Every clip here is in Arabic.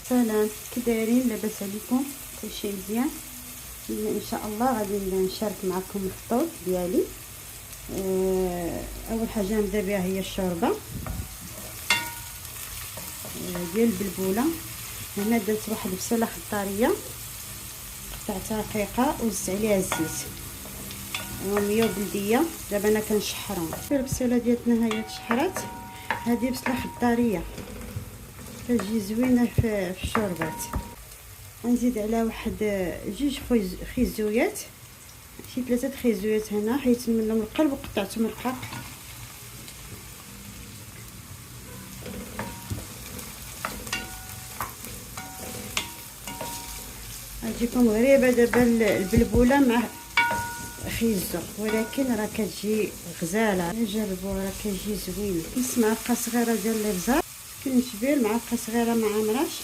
سلام، كي دايرين؟ لاباس عليكم؟ كلشي مزيان؟ ان شاء الله غادي نشارك معكم الخطوط ديالي. اول حاجه نبدا بها هي الشوربه ديال البلبوله. هنا درت واحد البصله خضاريه قطعتها رقيقه وزدت عليها الزيت روميه وبلديه. دابا انا كنشحرهم. البصله ديالتنا هي تشحرات. هذه بصله خضاريه كتجي زوينه في الشوربات. غنزيد عليها واحد جوج خيزويات، شي 3 خيزويات هنا حيت منهم القلب وقطعتهم رقاق. غتجيكم غريبه دابا البلبوله مع خيزو، ولكن راه كتجي غزاله. جربوها راه كتجي زوينه. نص معلقه صغيره ديال الابزار، كنجبير معلقه صغيره مع عمراش،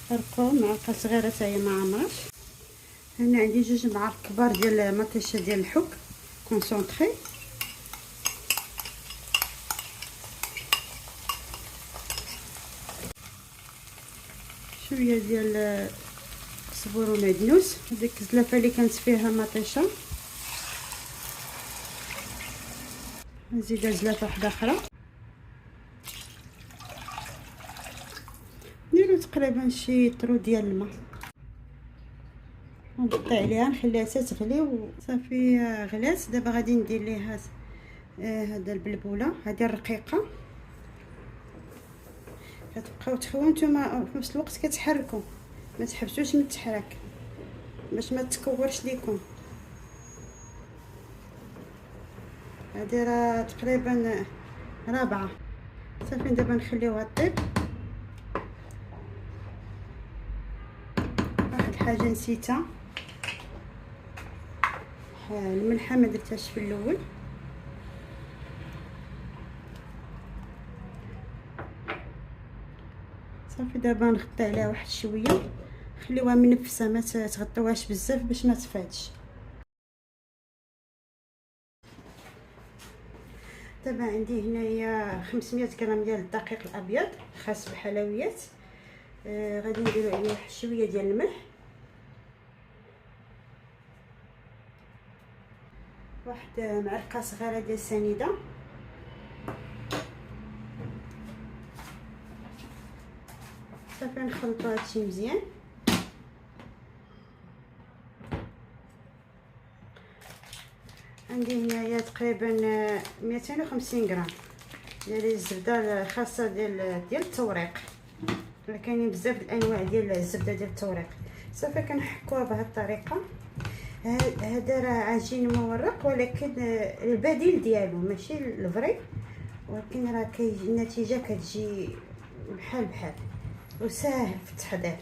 فرقوا معلقه صغيره حتى هي مع عمراش. هنا عندي 2 معالق كبار ديال مطيشه ديال الحك كونسونطري، شويه ديال الصبور ومعدنوس، ديك الزلافه اللي كانت فيها مطيشه نزيدها زلافه واحده اخرى. نديرو تقريبا شي طرو ديال الماء ونغطي عليها نخليها حتى تغلي وصافي. غلات. دابا غادي ندير ليها هذا البلبوله هذه الرقيقه. كتبقاو تخويو نتوما في نفس الوقت كتحركوا، ما تحبسوش من التحراك باش ما تكورش ليكم. هذه راه تقريبا رابعه. صافي دابا نخليوها طيب. واحد الحاجه نسيتها، الملحه ما درتهاش في الاول. صافي دابا نغطي عليها واحد شويه، خليوها منفسه، ما تغطيوهاش بزاف باش ما تفادش. دابا عندي هنايا 500 غرام ديال الدقيق الابيض خاص بالحلويات. غادي نديرو عليه واحد شويه ديال الملح، واحد معلقه صغيره ديال السنيده، صافي نخلطو هادشي مزيان. عندي هنايا تقريبا 250 غرام ديال الزبده الخاصه ديال التوريق، راه كاينين بزاف الانواع ديال الزبده ديال التوريق. صافي كنحكوها بهذه الطريقه. هذا راه عجين مورق، ولكن البديل ديالو ماشي الفري، ولكن راه كيجي النتيجه كتجي بحال وساهل في التحضير.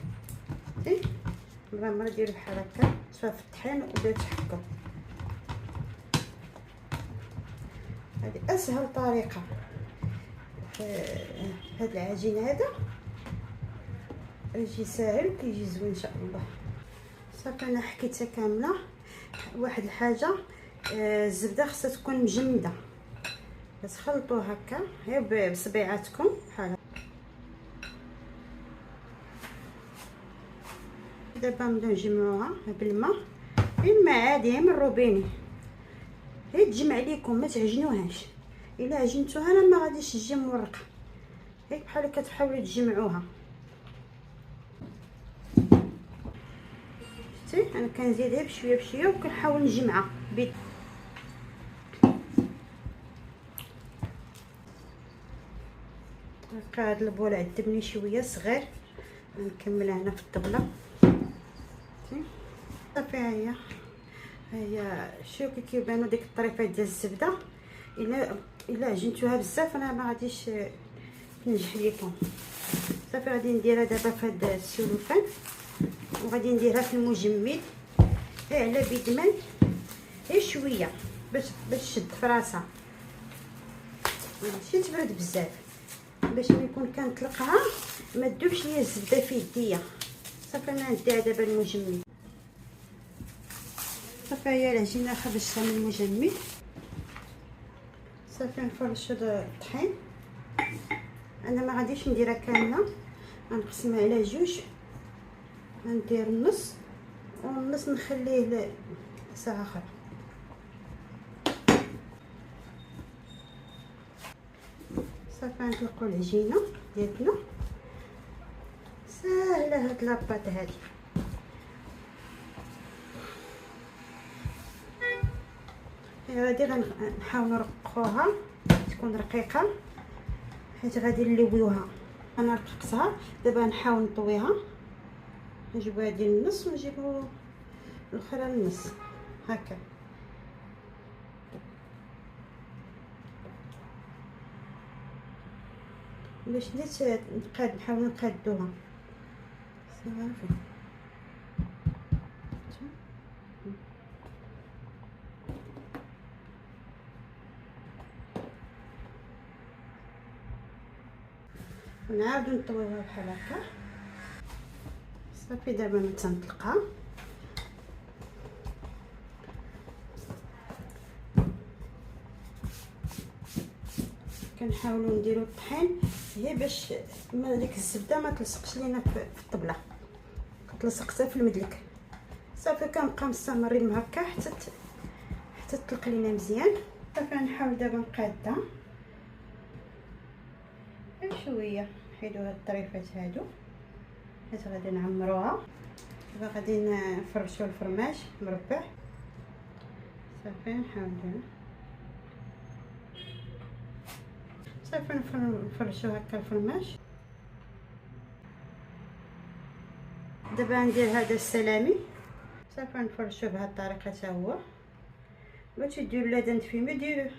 مرة ديروا بحال هكا صافي في الطحين وبداو تحكوا. هذه اسهل طريقه في هذا العجين. هذا يجي ساهل وكيجي زوين ان شاء الله. صافي انا حكيتها كامله. واحد الحاجه، الزبده خصها تكون مجمده، تخلطوا هكا غير بصبيعاتكم بحال. دابا نبداو نجمعوها بالماء، الماء عادي من الروبيني، غير تجمع ليكم ما تعجنوهاش. الا عجنتوها انا ما غاديش تجي مورقه، هيك بحال كتحاولوا تجمعوها. شتي انا كنزيدها بشويه بشويه وكنحاول نجمعها بيد. هاد البول عذبني شويه صغير، نكملها هنا في الطبله. صافي هي شوف كيبانوا ديك الطريفات ديال الزبده. الا عجنتوها بزاف انا ما غاديش تنجح ليكم. صافي غادي نديرها دابا في هذا السلوفان، وغادي نديرها في المجمد على بيدمان غير شويه باش تشد في راسها، ماشي تبرد بزاف باش ما يكون كنطلقها ما تذوبش ليا الزبده في يديا. صافي انا نديها دابا المجمد. صافي هي العجينه خرجتها من المجمد. صافي نفرشوا الطحين. انا ما غاديش نديرها كامله، غنقسمها على جوج، غندير النص والنص نخليه لساعه اخرى. صافي نطلقوا العجينه ديالنا. ساهله هاد لاباط هادي. غادي غنحاول نرققوها تكون رقيقه حيت غادي نلويوها. انا رققتها دابا نحاول نطويها، نجيبو هادي للنص ونجيبو الاخرى للنص هكا. باش نقاد نحاول نقادوها صافي. ونعاودو نطويوها بحال هكا صافي. دابا ما تنطلقها كنحاولوا نديروا الطحين هي باش ما ديك الزبده ما تلصقش لينا في الطبله، تلصق حتى في المدلك. صافي كنبقى مستمرين هكا حتى تطلق لينا مزيان. صافي نحاول دابا نقادها شويه، نحيدو هاد الطريفات هادو حيت غادي نعمروها. دابا غادي نفرشوا الفرماج مربع. صافي نحاول ندير صافي نفرشوا هكا الفرماج. دابا ندير هذا السلامي صافي نفرشوه بهذه الطريقه حتى هو. بغيتو ديروا لا دنت فيمي ديروه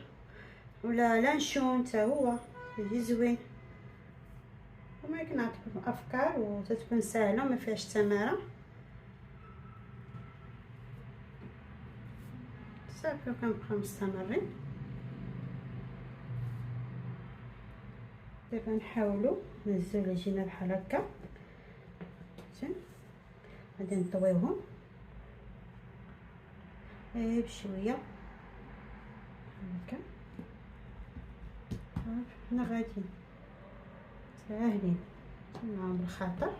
ولا لانشون حتى هو يجي زوين. وما كنعطيكم افكار وتتكون سهله وما فيهاش تماره. صافي وكنبقاو مستمرين. دابا نحاولوا نهزوا العجينه بحال هكا غادي نطويوهم بشويه هكا. حنا غاديين ساهلين معاهم بالخطر.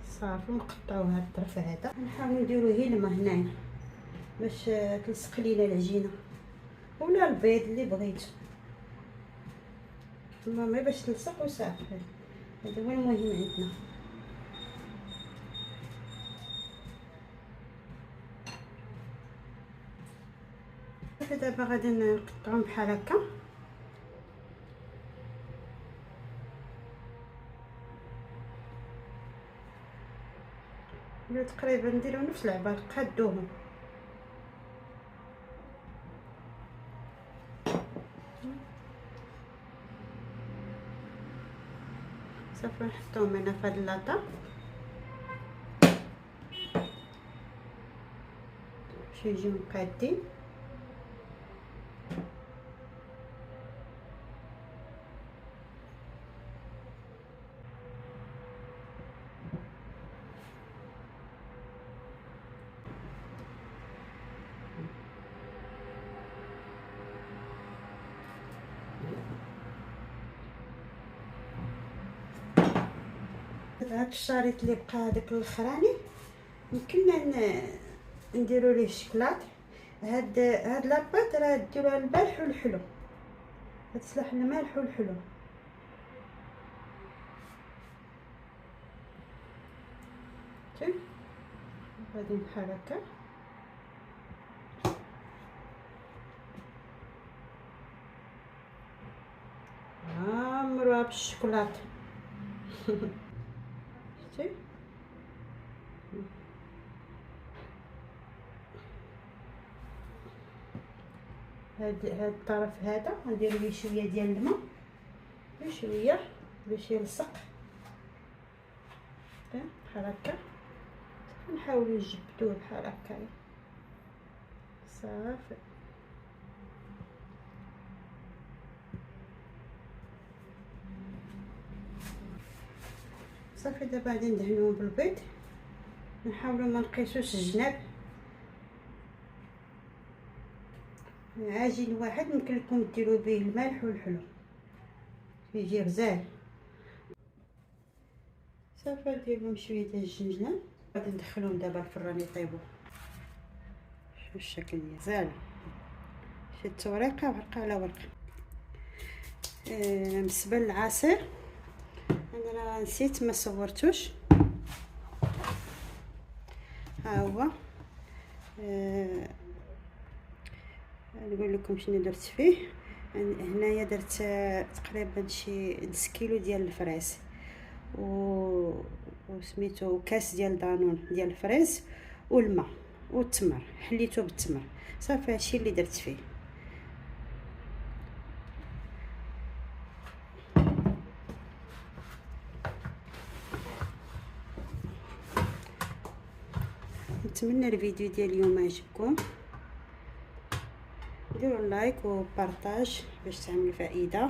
صافي نقطعوا هذا الطرف هذا. نحاولوا نديروا هلمه هنايا باش تلصق لينا العجينه ولا البيض اللي بغيتو، المهم باش تلصق وصافي. هذا هو المهم عندنا. دابا غادي نقطعهم بحال هكا. تقريبا نديرو نفس العبار قادوهم. صافي نحطوهم هنا في هاد اللاطه باش يجيو مقادين. هاد الشريط اللي بقى هذاك الاخراني يمكننا نديرو ليه الشكلاط. هاد لاباط راه ديروها الملح والحلو، تصلح الملح والحلو. شوف غادي بحال هكا. عمروها بالشكلاط. شتي هاد الطرف هذا غندير ليه شويه ديال الماء شويه باش يلصق بحال هكا. نحاولوا نجبدوه بحال هكا صافي. صافي دابا غادي ندهنوهم بالبيض. نحاولوا ما نقيسوش الجناب عجين واحد ممكن لكم ديروا به الملح والحلو، يجي غزال. صافي ندير لهم شويه ديال الجنجلان، غادي ندخلهم دابا الفران يطيبوا. شوف الشكل ديال غزال، شدت ورقه ورقه على ورقه. بالنسبه للعصير انا راه نسيت ما صورتوش، ها هو. نقول لكم شنو درت فيه. هنايا درت تقريبا شي نص كيلو ديال الفريز وسميتو كاس ديال دانون ديال الفريز والماء والتمر، حليته بالتمر. صافي هادشي اللي درت فيه. نتمنى الفيديو ديال اليوم عجبكم، ديروا لايك وبارطاج باش تعمل فائده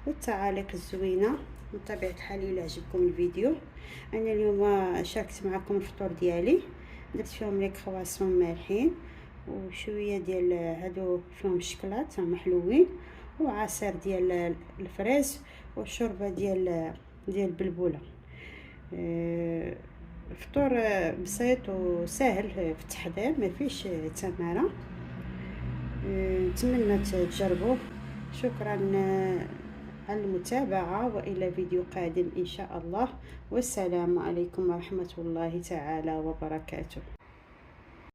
والتعاليق الزوينه. بطبيعه الحال الا عجبكم الفيديو، انا اليوم شاركت معكم الفطور ديالي، درت فيهم لي كرواسون مالحين وشويه ديال هادو فيهم الشكلاط محلوين وعصير ديال الفريز والشوربه ديال البلبوله. الفطور بسيط وسهل في التحضير، ما فيش تماره. نتمنى تجربوه. شكرا على المتابعة، وإلى فيديو قادم إن شاء الله، والسلام عليكم ورحمة الله تعالى وبركاته.